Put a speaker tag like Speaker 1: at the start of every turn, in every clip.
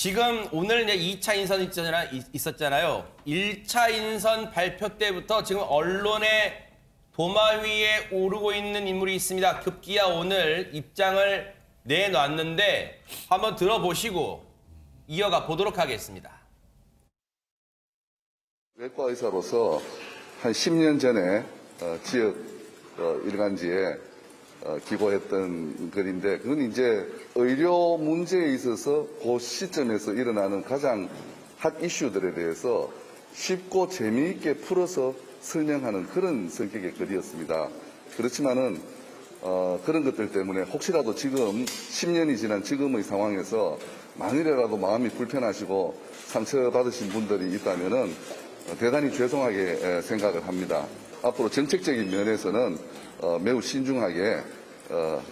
Speaker 1: 지금 오늘 이제 2차 인선 있었잖아요. 1차 인선 발표 때부터 지금 언론의 도마 위에 오르고 있는 인물이 있습니다. 급기야 오늘 입장을 내놨는데 한번 들어보시고 이어가 보도록 하겠습니다.
Speaker 2: 외과 의사로서 한 10년 전에 지역 일간지에 기고했던 글인데, 그건 이제 의료 문제에 있어서 그 시점에서 일어나는 가장 핫 이슈들에 대해서 쉽고 재미있게 풀어서 설명하는 그런 성격의 글이었습니다. 그렇지만은 그런 것들 때문에 혹시라도 지금 10년이 지난 지금의 상황에서 만일이라도 마음이 불편하시고 상처받으신 분들이 있다면은 대단히 죄송하게 생각을 합니다. 앞으로 정책적인 면에서는 매우 신중하게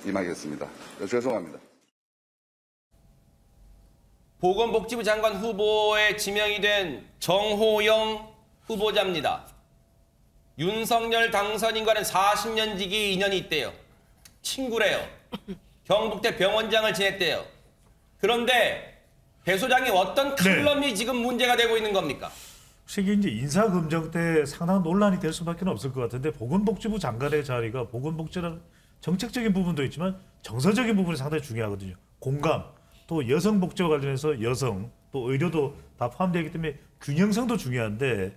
Speaker 2: 임하겠습니다. 죄송합니다.
Speaker 1: 보건복지부 장관 후보에 지명이 된 정호영 후보자입니다. 윤석열 당선인과는 40년 지기 인연이 있대요. 친구래요. 경북대 병원장을 지냈대요. 그런데 배 소장이 어떤 칼럼이 지금 문제가 되고 있는 겁니까?
Speaker 3: 이게 이제 인사검증 때 상당한 논란이 될 수밖에 없을 것 같은데, 보건복지부 장관의 자리가 보건복지라는 정책적인 부분도 있지만 정서적인 부분이 상당히 중요하거든요. 공감, 또 여성복지와 관련해서 여성, 또 의료도 다 포함되어 있기 때문에 균형성도 중요한데,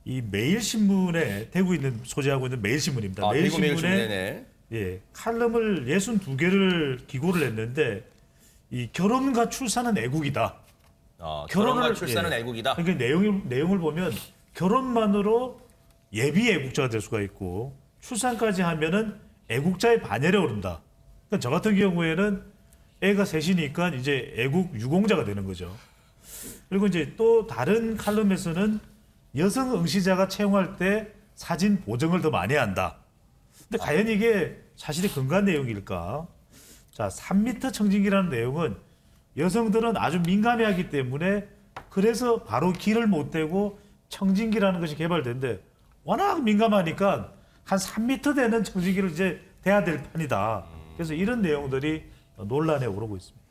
Speaker 3: 이 매일신문에 대구 있는 소재하고 있는 매일신문입니다. 매일신문에 칼럼을 62개를 기고를 했는데, 이 결혼과 출산은 애국이다.
Speaker 1: 결혼과 출산은 애국이다.
Speaker 3: 그러니까 내용을 보면 결혼만으로 예비 애국자가 될 수가 있고, 출산까지 하면은 애국자의 반열에 오른다. 그러니까 저 같은 경우에는 애가 셋이니까 이제 애국 유공자가 되는 거죠. 그리고 이제 또 다른 칼럼에서는 여성 응시자가 채용할 때 사진 보정을 더 많이 한다. 근데 과연 이게 사실이 근거한 내용일까? 자, 3m 청진기라는 내용은 여성들은 아주 민감해하기 때문에 그래서 바로 길을 못 대고 청진기라는 것이 개발된데, 워낙 민감하니까 한 3m 되는 청진기를 이제 대야 될 판이다. 그래서 이런 내용들이 논란에 오르고 있습니다.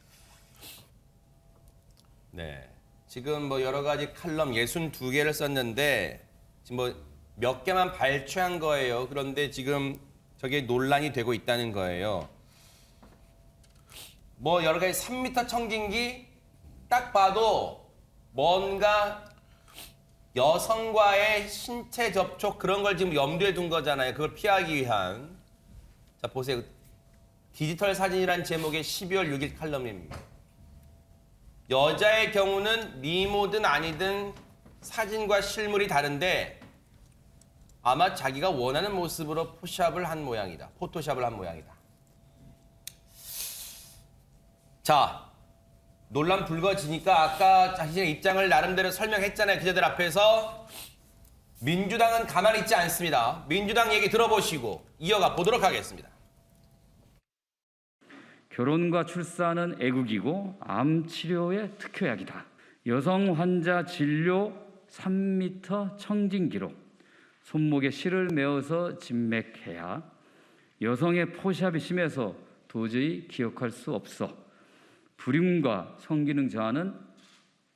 Speaker 1: 네. 지금 뭐 여러 가지 칼럼 62개를 썼는데 지금 뭐 몇 개만 발췌한 거예요. 그런데 지금 저게 논란이 되고 있다는 거예요. 뭐 여러 가지 3m 청진기 딱 봐도 뭔가 여성과의 신체 접촉 그런 걸 지금 염두에 둔 거잖아요. 그걸 피하기 위한. 자, 보세요. 디지털 사진이란 제목의 12월 6일 칼럼입니다. 여자의 경우는 미모든 아니든 사진과 실물이 다른데 아마 자기가 원하는 모습으로 포샵을 한 모양이다. 포토샵을 한 모양이다. 자, 논란 불거지니까 아까 자신의 입장을 나름대로 설명했잖아요. 기자들 앞에서. 민주당은 가만히 있지 않습니다. 민주당 얘기 들어보시고 이어가 보도록 하겠습니다.
Speaker 4: 결혼과 출산은 애국이고 암 치료의 특효약이다. 여성 환자 진료 3m 청진기로 손목에 실을 메어서 진맥해야 여성의 포샵이 심해서 도저히 기억할 수 없어. 불임과 성기능 저하는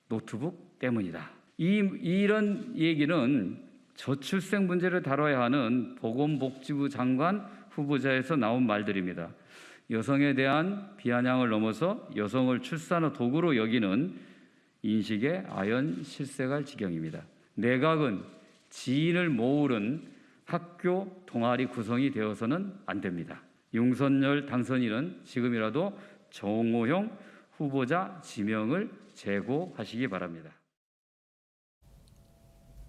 Speaker 4: 노트북 때문이다. 이런 얘기는 저출생 문제를 다뤄야 하는 보건복지부 장관 후보자에서 나온 말들입니다. 여성에 대한 비아냥을 넘어서 여성을 출산의 도구로 여기는 인식에 아연 실색할 지경입니다. 내각은 지인을 모으는 학교 동아리 구성이 되어서는 안 됩니다. 윤석열 당선인은 지금이라도 정호영 후보자 지명을 재고하시기 바랍니다.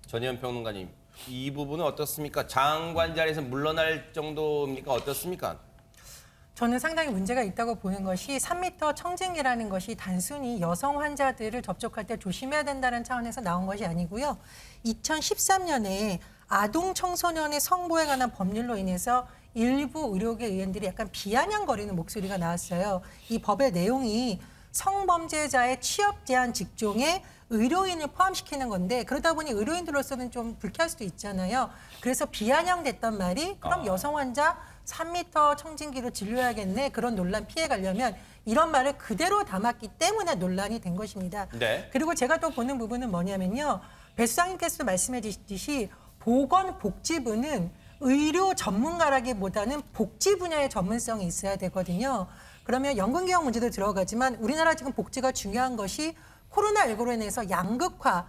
Speaker 1: 전희연 평론가님, 이 부분은 어떻습니까? 장관 자리에서 물러날 정도입니까? 어떻습니까?
Speaker 5: 저는 상당히 문제가 있다고 보는 것이 3m 청진기라는 것이 단순히 여성 환자들을 접촉할 때 조심해야 된다는 차원에서 나온 것이 아니고요. 2013년에 아동 청소년의 성보호에 관한 법률로 인해서 일부 의료계 의원들이 약간 비아냥거리는 목소리가 나왔어요. 이 법의 내용이 성범죄자의 취업 제한 직종에 의료인을 포함시키는 건데, 그러다 보니 의료인들로서는 좀 불쾌할 수도 있잖아요. 그래서 비아냥됐던 말이 그럼 여성 환자 3m 청진기로 진료해야겠네, 그런 논란 피해 가려면 이런 말을 그대로 담았기 때문에 논란이 된 것입니다.
Speaker 1: 네.
Speaker 5: 그리고 제가 또 보는 부분은 뭐냐면요. 배수장님께서도 말씀해 주셨듯이 보건복지부는 의료 전문가라기보다는 복지 분야의 전문성이 있어야 되거든요. 그러면 연금개혁 문제도 들어가지만 우리나라 지금 복지가 중요한 것이 코로나19로 인해서 양극화,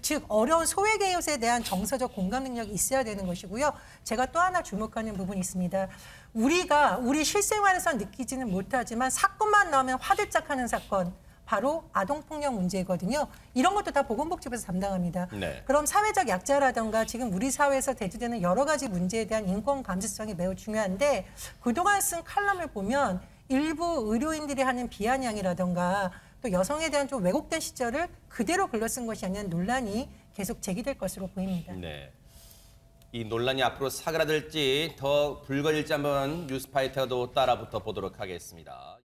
Speaker 5: 즉 어려운 소외계층에 대한 정서적 공감 능력이 있어야 되는 것이고요. 제가 또 하나 주목하는 부분이 있습니다. 우리가 우리 실생활에서 느끼지는 못하지만 사건만 나오면 화들짝하는 사건, 바로 아동폭력 문제거든요. 이런 것도 다 보건복지부에서 담당합니다.
Speaker 1: 네.
Speaker 5: 그럼 사회적 약자라든가 지금 우리 사회에서 대두되는 여러 가지 문제에 대한 인권 감수성이 매우 중요한데 그동안 쓴 칼럼을 보면 일부 의료인들이 하는 비아냥이라든가 또 여성에 대한 좀 왜곡된 시절을 그대로 글로 쓴 것이 아니냐는 논란이 계속 제기될 것으로 보입니다.
Speaker 1: 네. 이 논란이 앞으로 사그라들지 더 불거질지 한번 뉴스파이터도 따라붙어 보도록 하겠습니다.